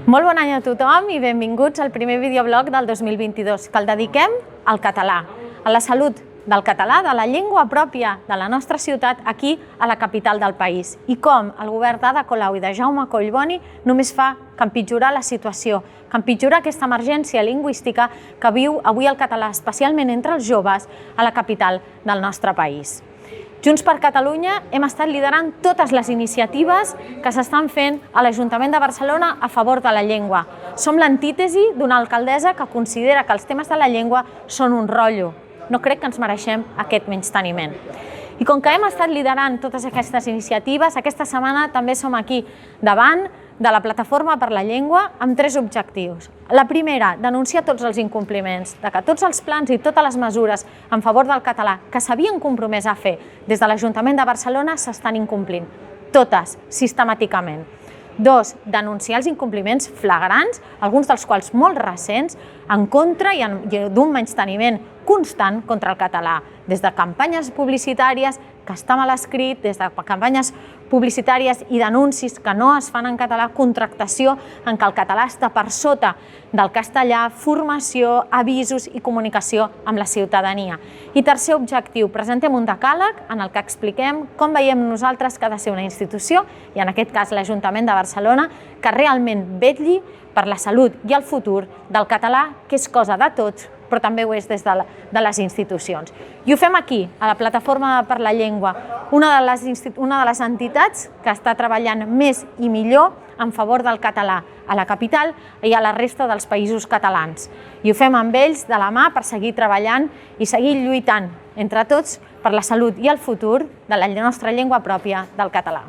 Molt bon any a tothom i benvinguts al primer videoblog del 2022, que el dediquem al català, a la salut del català, de la llengua pròpia de la nostra ciutat aquí a la capital del país, i com el govern d'Ada Colau i de Jaume Collboni només fa que empitjorar la situació, que empitjorar aquesta emergència lingüística que viu avui el català, especialment entre els joves, a la capital del nostre país. Junts per Catalunya hem estat liderant totes les iniciatives que s'estan fent a l'Ajuntament de Barcelona a favor de la llengua. Som l'antítesi d'una alcaldessa que considera que els temes de la llengua són un rotllo. No crec que ens mereixem aquest menysteniment. I com que hem estat liderant totes aquestes iniciatives, aquesta setmana també som aquí davant de la Plataforma per la Llengua amb 3 objectius. La primera, denunciar tots els incompliments, de que tots els plans i totes les mesures en favor del català que s'havien compromès a fer des de l'Ajuntament de Barcelona s'estan incomplint. Totes, sistemàticament. 2, denunciar els incompliments flagrants, alguns dels quals molt recents, en contra i d'un menysteniment constant contra el català, des de campanyes publicitàries que està mal escrit, des de campanyes publicitàries i denuncis que no es fan en català, contractació en què el català està per sota del castellà, formació, avisos i comunicació amb la ciutadania. I tercer objectiu, presentem un decàleg en el que expliquem com veiem nosaltres que ha de ser una institució, i en aquest cas l'Ajuntament de Barcelona, que realment vetlli per la salut i el futur del català, que és cosa de tots, però també ho és des de les institucions. I ho fem aquí, a la Plataforma per la Llengua, una de les entitats que està treballant més i millor en favor del català a la capital i a la resta dels països catalans. I ho fem amb ells de la mà per seguir treballant i seguir lluitant entre tots per la salut i el futur de la nostra llengua pròpia del català.